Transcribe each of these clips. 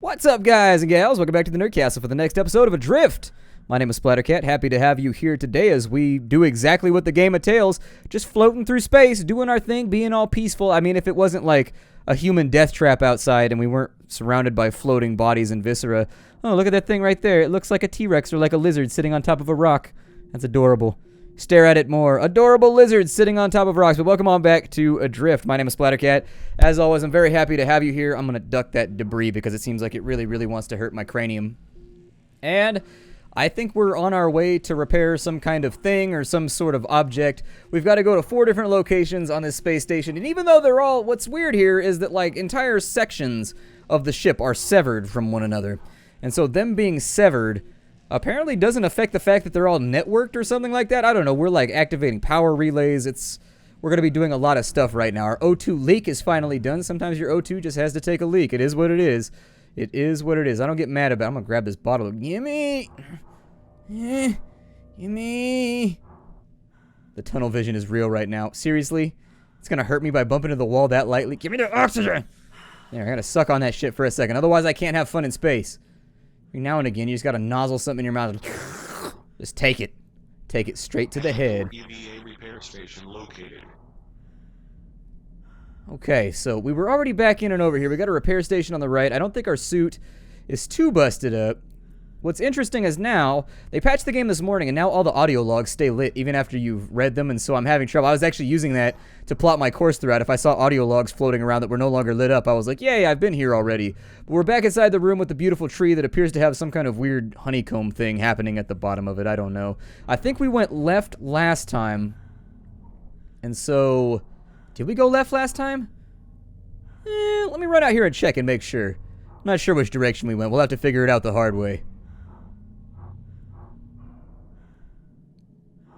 What's up, guys and gals? Welcome back to the Nerdcastle for the next episode of Adrift. My name is Splattercat. Happy to have you here today as we do exactly what the game entails, just floating through space, doing our thing, being all peaceful. I mean, if it wasn't like a human death trap outside and we weren't surrounded by floating bodies and viscera. Oh, look at that thing right there. It looks like a T-Rex or like a lizard sitting on top of a rock. That's adorable. Stare at it more. Adorable lizards sitting on top of rocks. But welcome on back to Adrift. My name is Splattercat. As always, I'm very happy to have you here. I'm going to duck that debris because it seems like it really, really wants to hurt my cranium. And I think we're on our way to repair some kind of thing or some sort of object. We've got to go to 4 different locations on this space station. And even though they're all, what's weird here is that like entire sections of the ship are severed from one another. And so them being severed apparently doesn't affect the fact that they're all networked or something like that. I don't know. We're like activating power relays. We're going to be doing a lot of stuff right now. Our O2 leak is finally done. Sometimes your O2 just has to take a leak. It is what it is. It is what it is. I don't get mad about it. I'm going to grab this bottle. Gimme. Gimme. The tunnel vision is real right now. Seriously? It's going to hurt me by bumping into the wall that lightly? Give me the oxygen. There, I got to suck on that shit for a second. Otherwise, I can't have fun in space. Now and again, you just gotta nozzle something in your mouth. Just take it. Take it straight to the head. EVA repair station located. Okay, so we were already back in and over here. We got a repair station on the right. I don't think our suit is too busted up. What's interesting is now, they patched the game this morning, and now all the audio logs stay lit even after you've read them, and so I'm having trouble. I was actually using that to plot my course throughout. If I saw audio logs floating around that were no longer lit up, I was like, yay, I've been here already. But we're back inside the room with the beautiful tree that appears to have some kind of weird honeycomb thing happening at the bottom of it. I don't know. I think we went left last time, and so, did we go left last time? Let me run out here and check and make sure. I'm not sure which direction we went. We'll have to figure it out the hard way.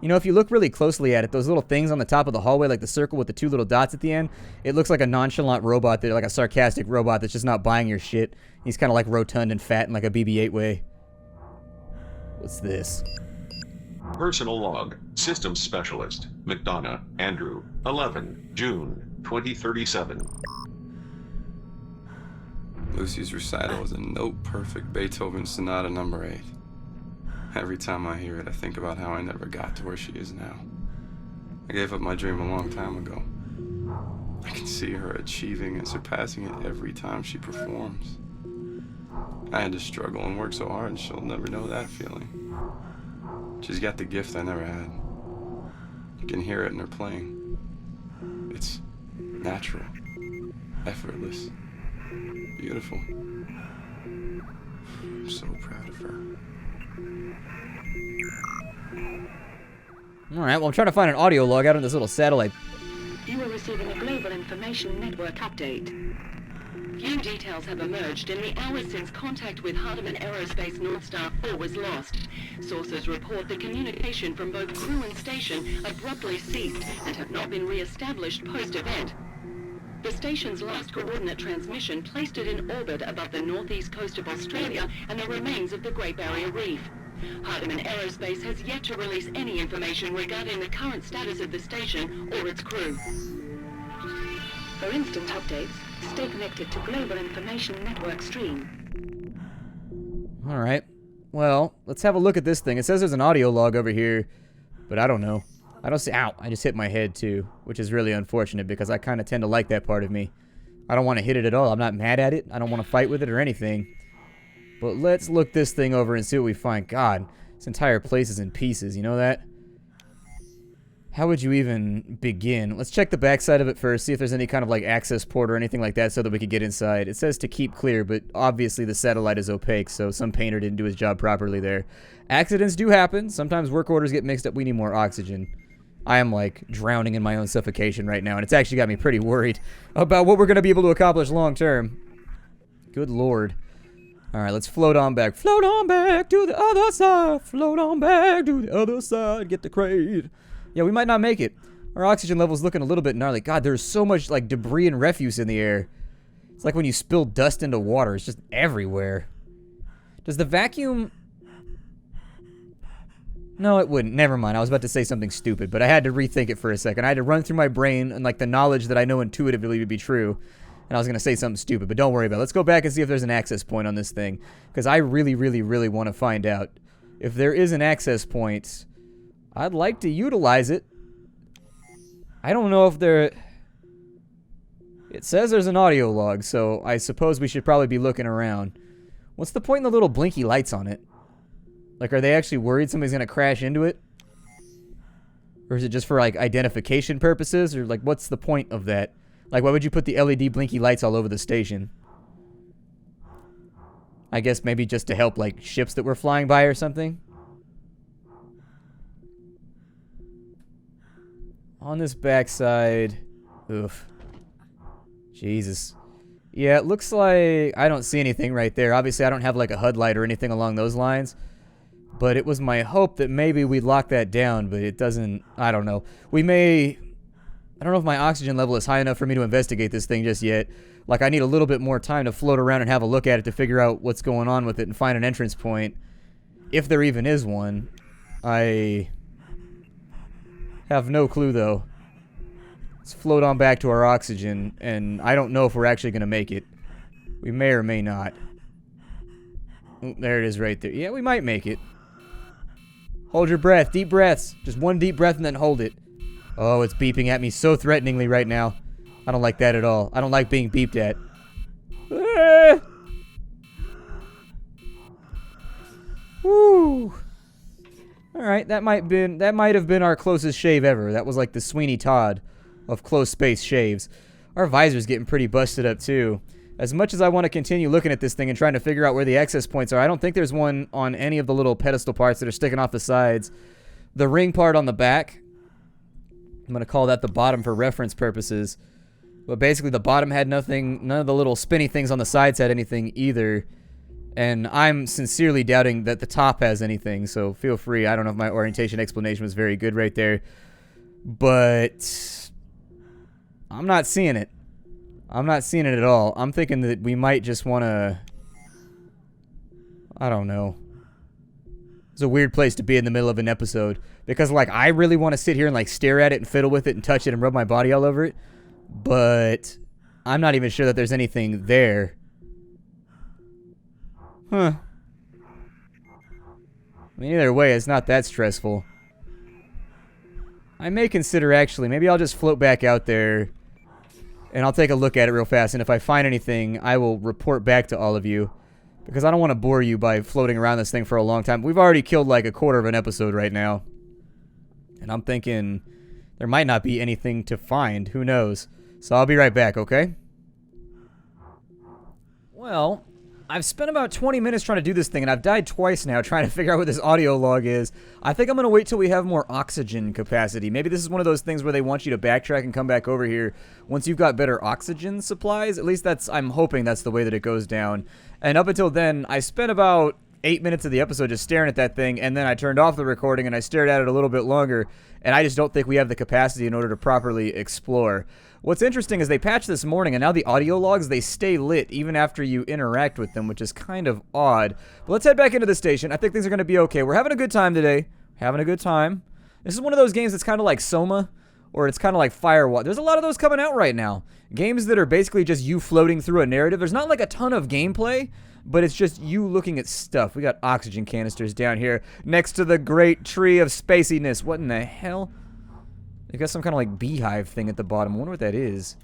You know, if you look really closely at it, those little things on the top of the hallway, like the circle with the 2 little dots at the end, it looks like a nonchalant robot there, like a sarcastic robot that's just not buying your shit. He's kind of like rotund and fat in like a BB-8 way. What's this? Personal log. Systems Specialist. McDonough. Andrew. 11. June. 2037. Lucy's recital was a note-perfect Beethoven Sonata No. 8. Every time I hear it, I think about how I never got to where she is now. I gave up my dream a long time ago. I can see her achieving and surpassing it every time she performs. I had to struggle and work so hard, and she'll never know that feeling. She's got the gift I never had. You can hear it in her playing. It's natural, effortless, beautiful. I'm so proud of her. Alright, well I'm trying to find an audio log out on this little satellite. You are receiving a global information network update. Few details have emerged in the hours since contact with Hardeman Aerospace North Star 4 was lost. Sources report the communication from both crew and station abruptly ceased and have not been re-established post-event. The station's last coordinate transmission placed it in orbit above the northeast coast of Australia and the remains of the Great Barrier Reef. Hardeman Aerospace has yet to release any information regarding the current status of the station or its crew. For instant updates, stay connected to Global Information Network stream. Alright, well, let's have a look at this thing. It says there's an audio log over here, but I don't know. I don't see, ow, I just hit my head too, which is really unfortunate because I kind of tend to like that part of me. I don't want to hit it at all. I'm not mad at it. I don't want to fight with it or anything. But let's look this thing over and see what we find. God, this entire place is in pieces, you know that? How would you even begin? Let's check the backside of it first, see if there's any kind of like access port or anything like that so that we could get inside. It says to keep clear, but obviously the satellite is opaque, so some painter didn't do his job properly there. Accidents do happen. Sometimes work orders get mixed up. We need more oxygen. I am like drowning in my own suffocation right now, and it's actually got me pretty worried about what we're going to be able to accomplish long term. Good lord. Alright, let's float on back. Float on back to the other side. Float on back to the other side. Get the crate. Yeah, we might not make it. Our oxygen level's looking a little bit gnarly. God, there's so much like debris and refuse in the air. It's like when you spill dust into water. It's just everywhere. Does the vacuum... No, it wouldn't. Never mind. I was about to say something stupid, but I had to rethink it for a second. I had to run through my brain and like the knowledge that I know intuitively to be true. And I was going to say something stupid, but don't worry about it. Let's go back and see if there's an access point on this thing. Because I really, really, really want to find out. If there is an access point, I'd like to utilize it. I don't know if there... It says there's an audio log, so I suppose we should probably be looking around. What's the point in the little blinky lights on it? Like, are they actually worried somebody's going to crash into it? Or is it just for, like, identification purposes? Or, like, what's the point of that? Like, why would you put the LED blinky lights all over the station? I guess maybe just to help, like, ships that were flying by or something? On this backside... Oof. Jesus. Yeah, it looks like I don't see anything right there. Obviously, I don't have like a HUD light or anything along those lines. But it was my hope that maybe we'd lock that down, but it doesn't... I don't know. We may... I don't know if my oxygen level is high enough for me to investigate this thing just yet. Like, I need a little bit more time to float around and have a look at it to figure out what's going on with it and find an entrance point. If there even is one. I have no clue, though. Let's float on back to our oxygen, and I don't know if we're actually going to make it. We may or may not. Oh, there it is right there. Yeah, we might make it. Hold your breath. Deep breaths. Just one deep breath and then hold it. Oh, it's beeping at me so threateningly right now. I don't like that at all. I don't like being beeped at. Ah! Woo! Alright, that might have been our closest shave ever. That was like the Sweeney Todd of close space shaves. Our visor's getting pretty busted up too. As much as I want to continue looking at this thing and trying to figure out where the access points are, I don't think there's one on any of the little pedestal parts that are sticking off the sides. The ring part on the back, I'm going to call that the bottom for reference purposes. But basically the bottom had nothing, none of the little spinny things on the sides had anything either. And I'm sincerely doubting that the top has anything, so feel free. I don't know if my orientation explanation was very good right there. But I'm not seeing it. I'm not seeing it at all. I'm thinking that we might just want to... I don't know. It's a weird place to be in the middle of an episode. Because, like, I really want to sit here and, like, stare at it and fiddle with it and touch it and rub my body all over it. But I'm not even sure that there's anything there. Huh. I mean, either way, it's not that stressful. I may consider, actually, maybe I'll just float back out there and I'll take a look at it real fast, and if I find anything, I will report back to all of you. Because I don't want to bore you by floating around this thing for a long time. We've already killed like a quarter of an episode right now. And I'm thinking there might not be anything to find. Who knows? So I'll be right back, okay? Well, I've spent about 20 minutes trying to do this thing, and I've died twice now trying to figure out what this audio log is. I think I'm going to wait till we have more oxygen capacity. Maybe this is one of those things where they want you to backtrack and come back over here once you've got better oxygen supplies. At least I'm hoping that's the way that it goes down. And up until then, I spent about 8 minutes of the episode just staring at that thing, and then I turned off the recording and I stared at it a little bit longer, and I just don't think we have the capacity in order to properly explore. What's interesting is they patched this morning, and now the audio logs, they stay lit even after you interact with them, which is kind of odd. But let's head back into the station. I think things are going to be okay. We're having a good time today. Having a good time. This is one of those games that's kind of like Soma, or it's kind of like Firewatch. There's a lot of those coming out right now. Games that are basically just you floating through a narrative. There's not like a ton of gameplay, but it's just you looking at stuff. We got oxygen canisters down here next to the great tree of spaciness. What in the hell? They got some kind of like beehive thing at the bottom. I wonder what that is.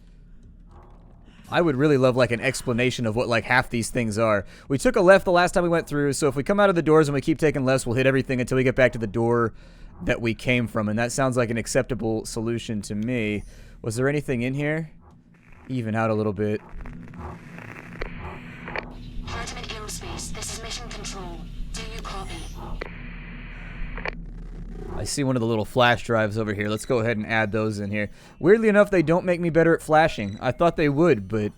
I would really love like an explanation of what like half these things are. We took a left the last time we went through, so if we come out of the doors and we keep taking lefts, we'll hit everything until we get back to the door that we came from, and that sounds like an acceptable solution to me. Was there anything in here? Even out a little bit. Hardeman Aerospace, this is Mission Control. Do you copy? I see one of the little flash drives over here. Let's go ahead and add those in here. Weirdly enough, they don't make me better at flashing. I thought they would, but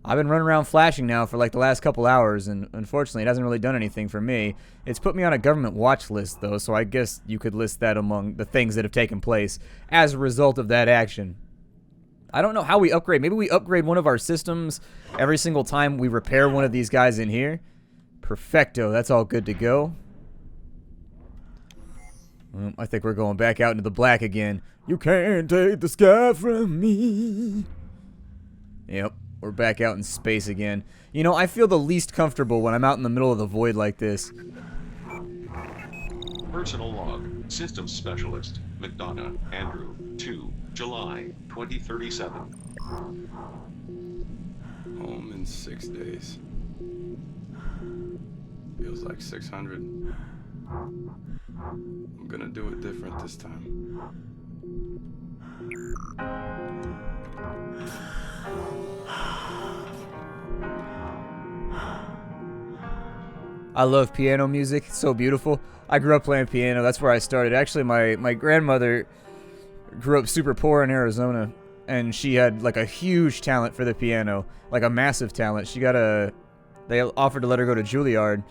I've been running around flashing now for like the last couple hours, and unfortunately it hasn't really done anything for me. It's put me on a government watch list, though, so I guess you could list that among the things that have taken place as a result of that action. I don't know how we upgrade. Maybe we upgrade one of our systems every single time we repair one of these guys in here. Perfecto. That's all good to go. I think we're going back out into the black again. You can't take the sky from me. Yep. We're back out in space again. You know, I feel the least comfortable when I'm out in the middle of the void like this. Personal log. Systems specialist. McDonough, Andrew. 2 July 2037. Home in 6 days. Feels like 600. I'm gonna do it different this time. I love piano music. It's so beautiful. I grew up playing piano. That's where I started. Actually, my grandmother grew up super poor in Arizona, and she had like a huge talent for the piano, like a massive talent. They offered to let her go to Juilliard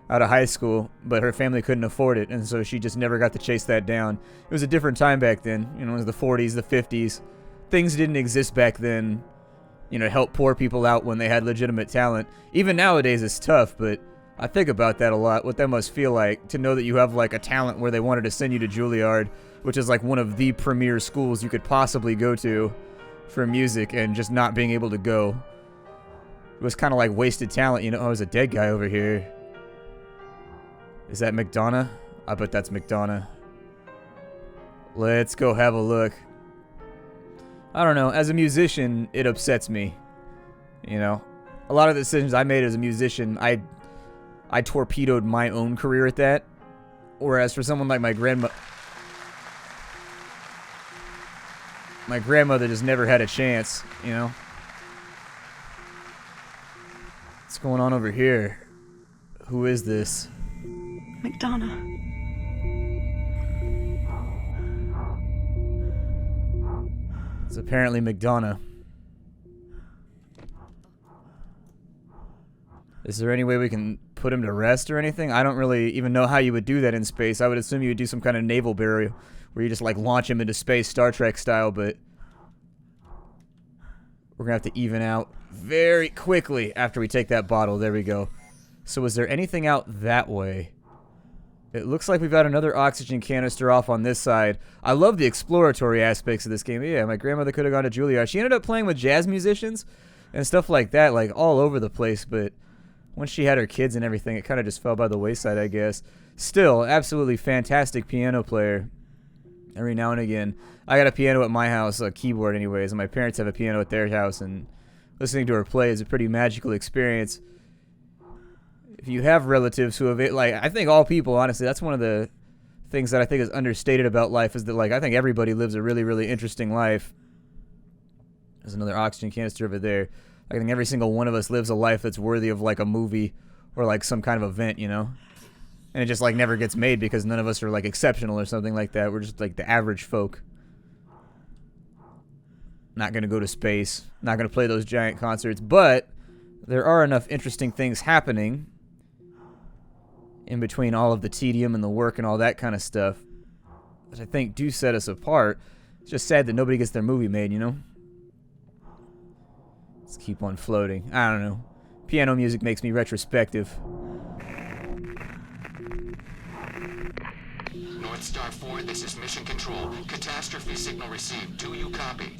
out of high school, but her family couldn't afford it, and so she just never got to chase that down. It was a different time back then. You know, it was the 40s, the 50s. Things didn't exist back then, you know, to help poor people out when they had legitimate talent. Even nowadays it's tough, but I think about that a lot, what that must feel like, to know that you have like a talent where they wanted to send you to Juilliard, which is like one of the premier schools you could possibly go to for music, and just not being able to go. It was kind of like wasted talent, you know. Oh, there's a dead guy over here. Is that McDonough? I bet that's McDonough. Let's go have a look. I don't know, as a musician, it upsets me. You know, a lot of the decisions I made as a musician, I torpedoed my own career at that. Whereas for someone like my grandmother just never had a chance, you know. What's going on over here? Who is this? McDonough. It's apparently McDonough. Is there any way we can put him to rest or anything? I don't really even know how you would do that in space. I would assume you would do some kind of naval burial where you just like launch him into space, Star Trek style, but we're gonna have to even out very quickly after we take that bottle. There we go. So is there anything out that way? It looks like we've got another oxygen canister off on this side. I love the exploratory aspects of this game. Yeah, my grandmother could have gone to Juilliard. She ended up playing with jazz musicians and stuff like that, like all over the place, but once she had her kids and everything, it kind of just fell by the wayside, I guess. Still, absolutely fantastic piano player. Every now and again. I got a piano at my house, a keyboard anyways, and my parents have a piano at their house, and listening to her play is a pretty magical experience. If you have relatives who have, like, I think all people, honestly, that's one of the things that I think is understated about life, is that, like, I think everybody lives a really, really interesting life. There's another oxygen canister over there. I think every single one of us lives a life that's worthy of, like, a movie or, like, some kind of event, you know? And it just, like, never gets made because none of us are, like, exceptional or something like that. We're just, like, the average folk. Not gonna go to space. Not gonna play those giant concerts. But there are enough interesting things happening in between all of the tedium and the work and all that kind of stuff that I think do set us apart. It's just sad that nobody gets their movie made, you know? Let's keep on floating. I don't know. Piano music makes me retrospective. North Star 4, this is Mission Control. Catastrophe signal received. Do you copy?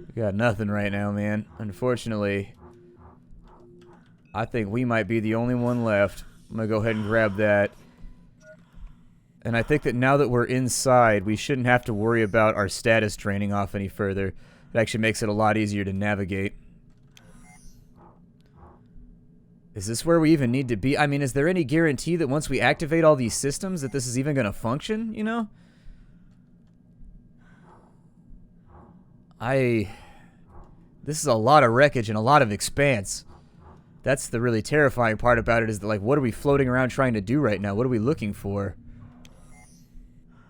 We got nothing right now, man. Unfortunately, I think we might be the only one left. I'm going to go ahead and grab that. And I think that now that we're inside, we shouldn't have to worry about our status draining off any further. It actually makes it a lot easier to navigate. Is this where we even need to be? I mean, is there any guarantee that once we activate all these systems that this is even going to function, you know? This is a lot of wreckage and a lot of expanse. That's the really terrifying part about it, is that, like, what are we floating around trying to do right now? What are we looking for?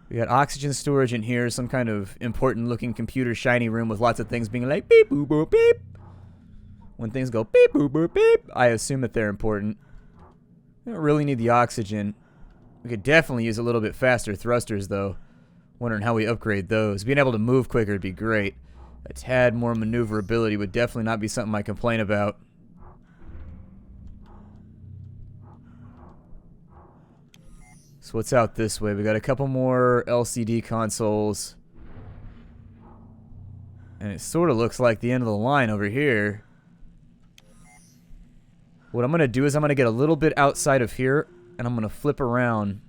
We got oxygen storage in here, some kind of important looking computer shiny room with lots of things being like beep boop boop beep. When things go beep boop boop beep, I assume that they're important. We don't really need the oxygen. We could definitely use a little bit faster thrusters though. Wondering how we upgrade those. Being able to move quicker would be great. A tad more maneuverability would definitely not be something I complain about. So what's out this way? We got a couple more LCD consoles. And it sort of looks like the end of the line over here. What I'm going to do is I'm going to get a little bit outside of here, and I'm going to flip around.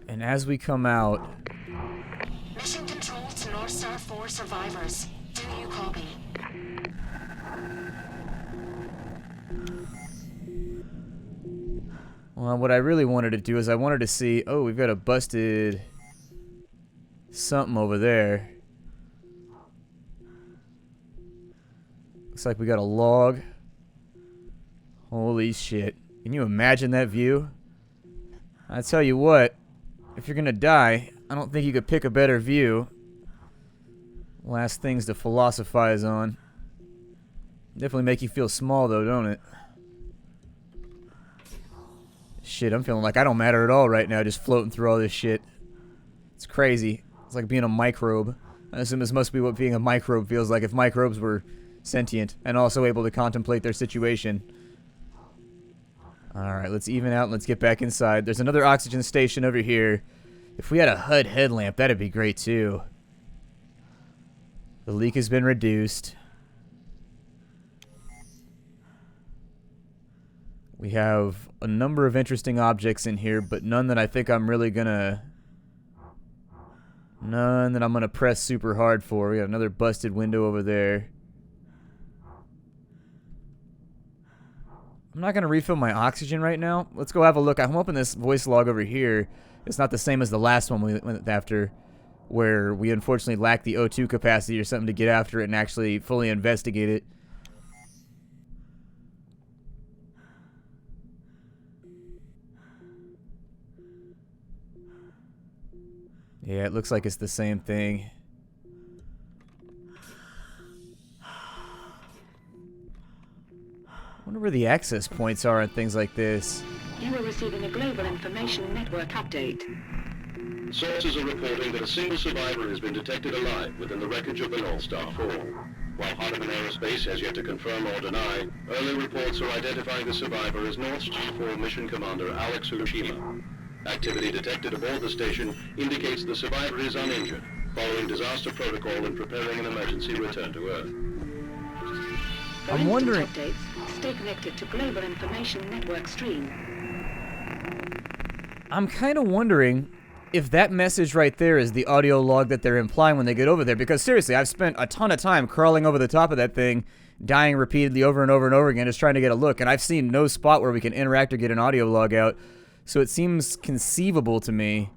And as we come out... Mission control to North Star 4 survivors. Do you copy? Well, what I really wanted to do is I wanted to see... Oh, we've got a busted... something over there. Looks like we got a log. Holy shit. Can you imagine that view? I tell you what, if you're gonna die, I don't think you could pick a better view. Last things to philosophize on. Definitely make you feel small though, don't it? Shit, I'm feeling like I don't matter at all right now, just floating through all this shit. It's crazy. It's like being a microbe. I assume this must be what being a microbe feels like if microbes were sentient and also able to contemplate their situation. Alright, let's even out and let's get back inside. There's another oxygen station over here. If we had a HUD headlamp, that'd be great too. The leak has been reduced. We have a number of interesting objects in here, but none that I think I'm really gonna... None that I'm gonna press super hard for. We got another busted window over there. I'm not going to refill my oxygen right now. Let's go have a look. I'm hoping this voice log over here is not the same as the last one we went after, where we unfortunately lacked the O2 capacity or something to get after it and actually fully investigate it. Yeah, it looks like it's the same thing. I wonder where the access points are and things like this. You are receiving a global information network update. Sources are reporting that a single survivor has been detected alive within the wreckage of the North Star 4. While Hardeman Aerospace has yet to confirm or deny, early reports are identifying the survivor as North Star 4 Mission Commander Alex Hiroshima. Activity detected aboard the station indicates the survivor is uninjured, following disaster protocol and preparing an emergency return to Earth. I'm wondering... Updates, stay connected to global information network stream. I'm kind of wondering if that message right there is the audio log that they're implying when they get over there. Because seriously, I've spent a ton of time crawling over the top of that thing, dying repeatedly over and over and over again, just trying to get a look. And I've seen no spot where we can interact or get an audio log out. So it seems conceivable to me.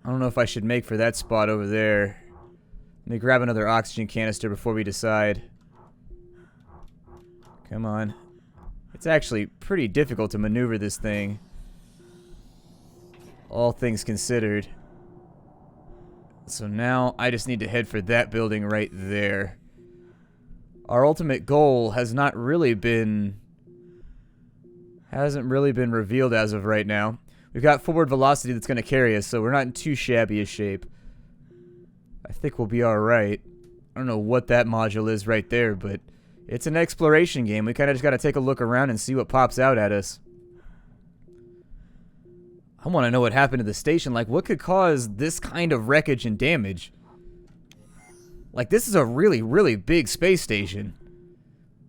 I don't know if I should make for that spot over there. Let me grab another oxygen canister before we decide. Come on. It's actually pretty difficult to maneuver this thing. All things considered. So now I just need to head for that building right there. Our ultimate goal has not really been... hasn't really been revealed as of right now. We've got forward velocity that's going to carry us, so we're not in too shabby a shape. I think we'll be alright. I don't know what that module is right there, but it's an exploration game. We kind of just got to take a look around and see what pops out at us. I want to know what happened to the station. Like, what could cause this kind of wreckage and damage? Like, this is a really, really big space station.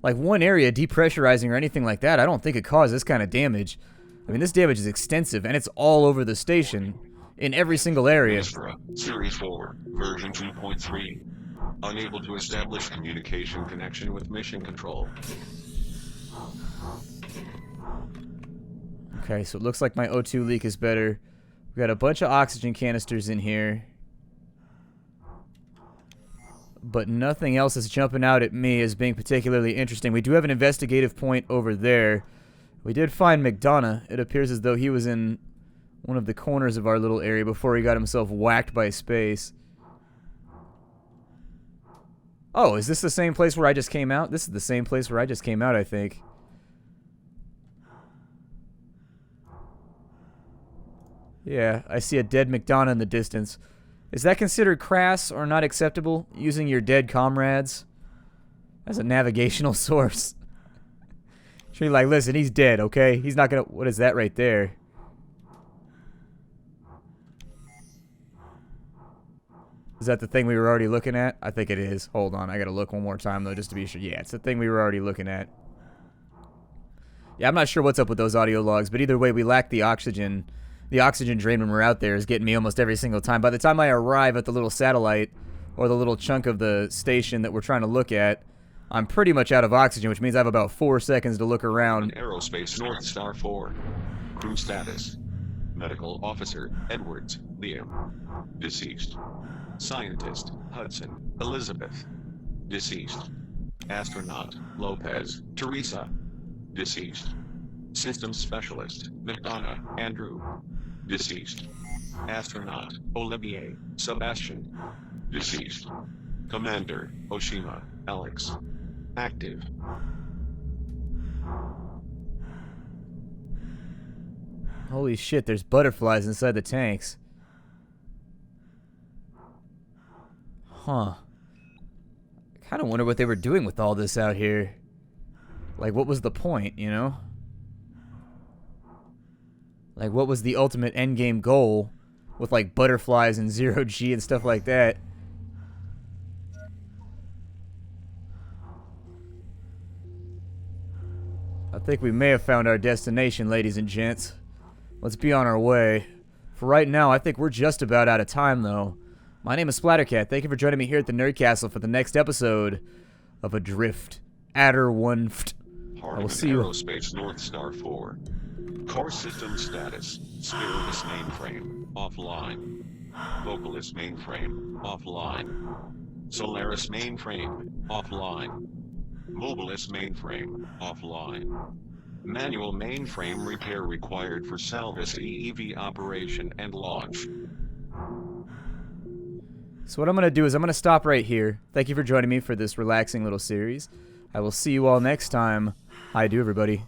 Like, one area depressurizing or anything like that, I don't think it caused this kind of damage. I mean, this damage is extensive, and it's all over the station. In every single area. Astra, Series 4, version 2.3. Unable to establish communication connection with mission control. Okay, so it looks like my O2 leak is better. We got a bunch of oxygen canisters in here. But nothing else is jumping out at me as being particularly interesting. We do have an investigative point over there. We did find McDonough. It appears as though he was in one of the corners of our little area before he got himself whacked by space. Oh, is this the same place where I just came out? This is the same place where I just came out, I think. Yeah, I see a dead McDonough in the distance. Is that considered crass or not acceptable, using your dead comrades as a navigational source? Should be like, listen, he's dead, okay? He's not gonna... What is that right there? Is that the thing we were already looking at? I think it is. Hold on, I gotta look one more time though, just to be sure. Yeah, it's the thing we were already looking at. Yeah, I'm not sure what's up with those audio logs, but either way, we lack the oxygen. The oxygen drain when we're out there is getting me almost every single time. By the time I arrive at the little satellite, or the little chunk of the station that we're trying to look at, I'm pretty much out of oxygen, which means I have about 4 seconds to look around. Aerospace North Star 4. Crew status. Medical Officer, Edwards, Liam. Deceased. Scientist, Hudson, Elizabeth. Deceased. Astronaut, Lopez, Teresa. Deceased. Systems Specialist, McDonough, Andrew. Deceased. Astronaut, Olivier, Sebastian. Deceased. Commander, Oshima, Alex. Active. Holy shit, there's butterflies inside the tanks. Huh. I kind of wonder what they were doing with all this out here. Like, what was the point, you know? Like, what was the ultimate endgame goal with, like, butterflies and zero-G and stuff like that? I think we may have found our destination, ladies and gents. Let's be on our way. For right now, I think we're just about out of time, though. My name is Splattercat. Thank you for joining me here at the Nerd Castle for the next episode of Adrift. Adr1ft. I will see you. Aerospace North Star 4. Core system status. Spiritus mainframe offline. Vocalist mainframe offline. Solaris mainframe offline. Mobilis mainframe offline. Manual mainframe repair required for SPAYSSE EEV operation and launch. So what I'm going to do is I'm going to stop right here. Thank you for joining me for this relaxing little series. I will see you all next time. Hi, do everybody.